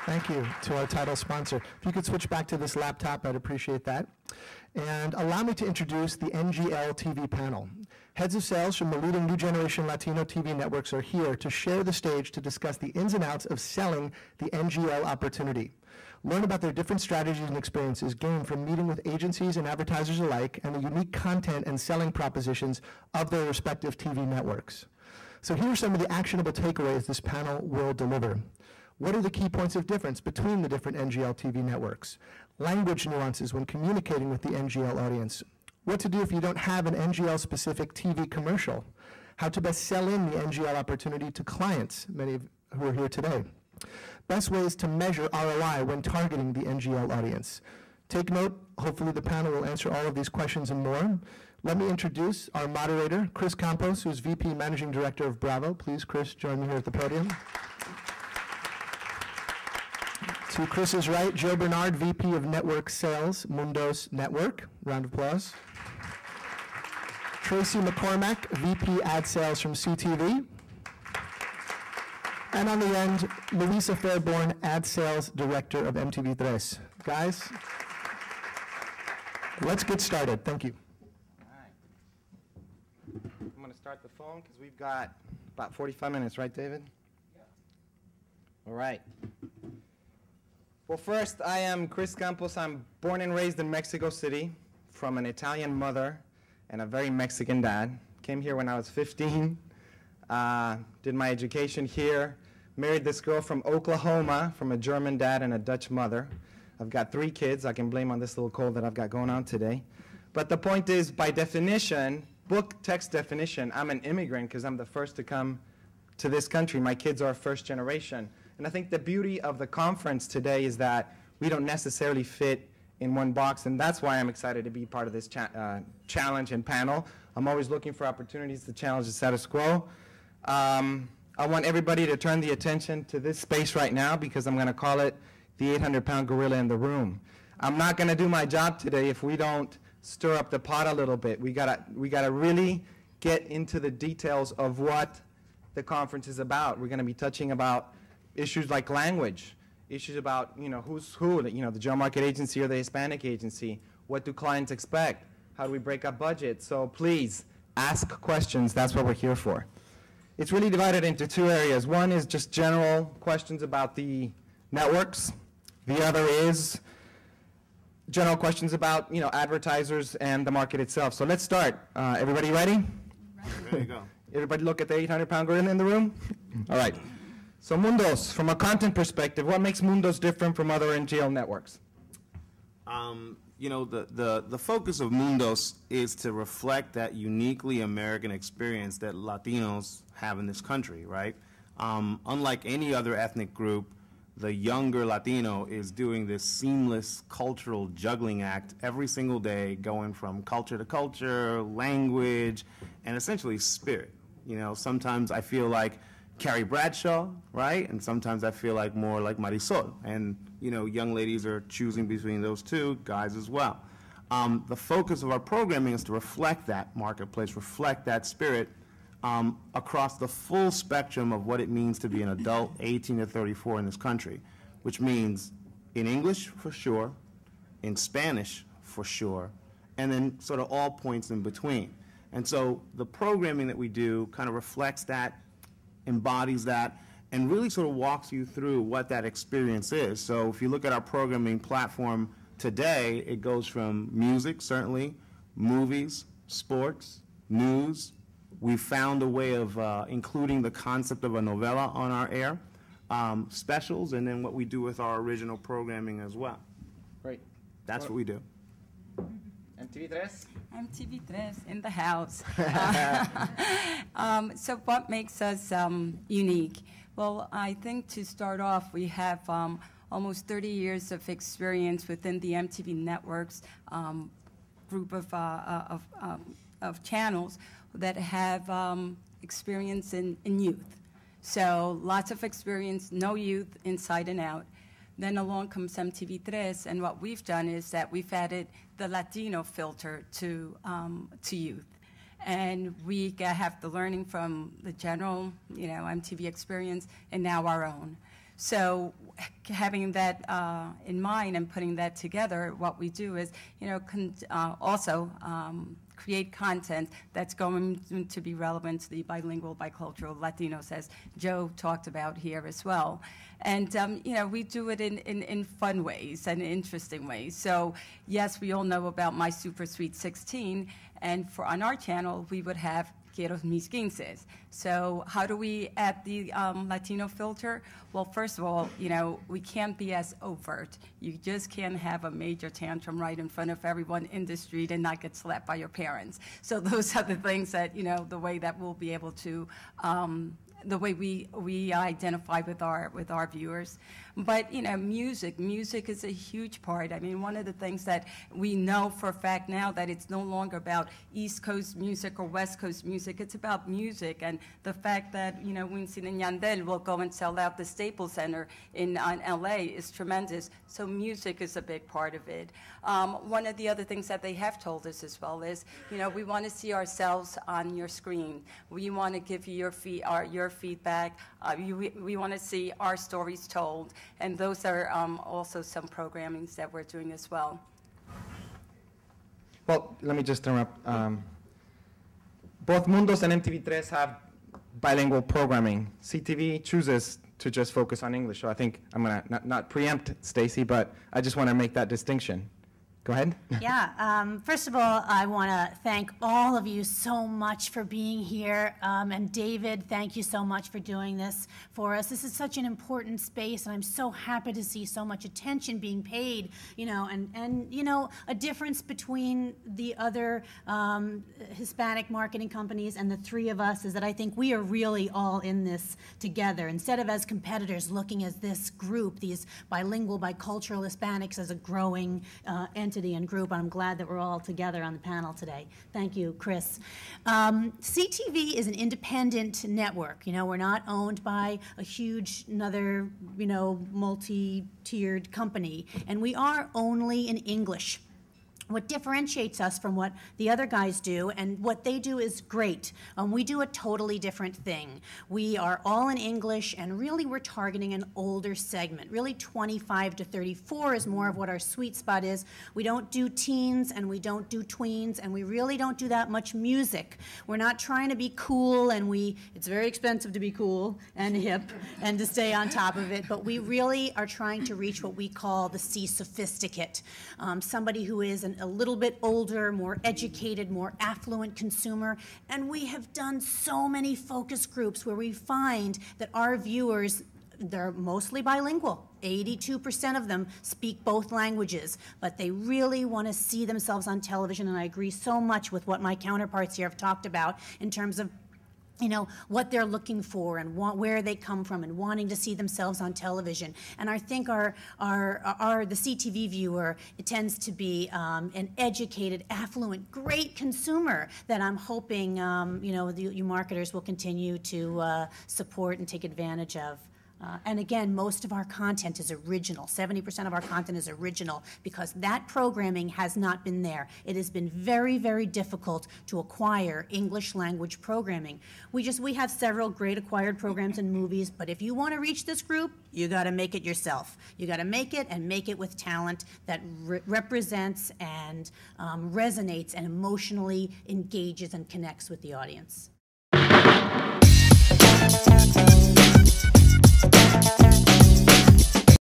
Thank you to our title sponsor. If you could switch back to this laptop, I'd appreciate that. And allow me to introduce the NGL TV panel. Heads of sales from the leading new generation Latino TV networks are here to share the stage to discuss the ins and outs of selling the NGL opportunity. Learn about their different strategies and experiences gained from meeting with agencies and advertisers alike and the unique content and selling propositions of their respective TV networks. So here are some of the actionable takeaways this panel will deliver. What are the key points of difference between the different NGL TV networks? Language nuances when communicating with the NGL audience. What to do if you don't have an NGL-specific TV commercial. How to best sell in the NGL opportunity to clients, many of who are here today. Best ways to measure ROI when targeting the NGL audience. Take note, hopefully the panel will answer all of these questions and more. Let me introduce our moderator, Chris Campos, who's VP Managing Director of Bravo. Please, Chris, join me here at the podium. To Chris's right, Joe Bernard, VP of Network Sales, Mundos Network. Round of applause. Tracy McCormack, VP Ad Sales from CTV. And on the end, Luisa Fairborn, Ad Sales Director of MTV3. Guys, let's get started. Thank you. All right. I'm going to start the phone because we've got about 45 minutes, right, David? Yeah. All right. Well, first, I am Chris Campos. I'm born and raised in Mexico City from an Italian mother and a very Mexican dad. Came here when I was 15, did my education here, married this girl from Oklahoma from a German dad and a Dutch mother. I've got 3 kids. I can blame on this little cold that I've got going on today. But the point is, by definition, book text definition, I'm an immigrant because I'm the first to come to this country. My kids are first generation. And I think the beauty of the conference today is that we don't necessarily fit in one box, and that's why I'm excited to be part of this challenge and panel. I'm always looking for opportunities to challenge the status quo. I want everybody to turn the attention to this space right now because I'm going to call it the 800-pound gorilla in the room. I'm not going to do my job today if we don't stir up the pot a little bit. We gotta really get into the details of what the conference is about. We're going to be touching about issues like language, issues about, who's who, the general market agency or the Hispanic agency. What do clients expect? How do we break up budget? So please ask questions. That's what we're here for. It's really divided into 2 areas. One is just general questions about the networks. The other is general questions about, advertisers and the market itself. So let's start. Everybody ready? Ready to go. Everybody look at the 800-pound gorilla in the room? All right. So Mundos, from a content perspective, what makes Mundos different from other NGL networks? The focus of Mundos is to reflect that uniquely American experience that Latinos have in this country, right? Unlike any other ethnic group, the younger Latino is doing this seamless cultural juggling act every single day, going from culture to culture, language, and essentially spirit. Sometimes I feel like Carrie Bradshaw, right? And sometimes I feel like more like Marisol. And, young ladies are choosing between those 2, guys as well. The focus of our programming is to reflect that marketplace, reflect that spirit across the full spectrum of what it means to be an adult 18 to 34 in this country, which means in English for sure, in Spanish for sure, and then sort of all points in between. And so the programming that we do kind of reflects that, embodies that, and really sort of walks you through what that experience is. So if you look at our programming platform today, it goes from music, certainly, movies, sports, news. We found a way of including the concept of a novela on our air, specials, and then what we do with our original programming as well. Great. That's what we do. MTV3? MTV3 in the house. So what makes us unique? Well, I think to start off, we have almost 30 years of experience within the MTV Networks group of channels that have experience in youth. So lots of experience, no youth inside and out. Then along comes MTV3, and what we've done is that we've added the Latino filter to youth. And we have the learning from the general, MTV experience, and now our own. So having that in mind and putting that together, what we do is, also create content that's going to be relevant to the bilingual, bicultural Latinos, as Joe talked about here as well. And, we do it in fun ways and interesting ways. So, yes, we all know about My Super Sweet 16, and on our channel, we would have Quiero mis quinces. So how do we add the Latino filter? Well, first of all, we can't be as overt. You just can't have a major tantrum right in front of everyone in the street and not get slapped by your parents. So those are the things that, the way that we'll be able to, the way we identify with our viewers. But, music is a huge part. I mean, one of the things that we know for a fact now that it's no longer about East Coast music or West Coast music. It's about music, and the fact that, Winston and Yandel will go and sell out the Staples Center in L.A. is tremendous. So music is a big part of it. One of the other things that they have told us as well is, we want to see ourselves on your screen. We want to give you your feedback. We want to see our stories told. And those are also some programmings that we're doing as well. Well, let me just interrupt. Both Mundos and MTV3 have bilingual programming. CTV chooses to just focus on English. So I think I'm going to not preempt Stacy, but I just want to make that distinction. Go ahead. Yeah. First of all, I want to thank all of you so much for being here. And David, thank you so much for doing this for us. This is such an important space, and I'm so happy to see so much attention being paid, and a difference between the other Hispanic marketing companies and the three of us is that I think we are really all in this together. Instead of as competitors looking at this group, these bilingual, bicultural Hispanics as a growing entity and group, and I'm glad that we're all together on the panel today. Thank you, Chris. CTV is an independent network. We're not owned by a huge, another, multi-tiered company, and we are only in English. What differentiates us from what the other guys do, and what they do is great. We do a totally different thing. We are all in English, and really we're targeting an older segment. Really 25 to 34 is more of what our sweet spot is. We don't do teens, and we don't do tweens, and we really don't do that much music. We're not trying to be cool, and it's very expensive to be cool and hip and to stay on top of it, but we really are trying to reach what we call the C-sophisticate, somebody who is a little bit older, more educated, more affluent consumer. And we have done so many focus groups where we find that our viewers, they're mostly bilingual. 82% of them speak both languages, but they really want to see themselves on television, and I agree so much with what my counterparts here have talked about in terms of what they're looking for and where they come from and wanting to see themselves on television. And I think the CTV viewer, it tends to be an educated, affluent, great consumer that I'm hoping, you marketers will continue to support and take advantage of. And again, most of our content is original. 70% of our content is original because that programming has not been there. It has been very, very difficult to acquire English language programming. We have several great acquired programs and movies, but if you want to reach this group, you got to make it yourself. You got to make it, and make it with talent that represents and resonates and emotionally engages and connects with the audience.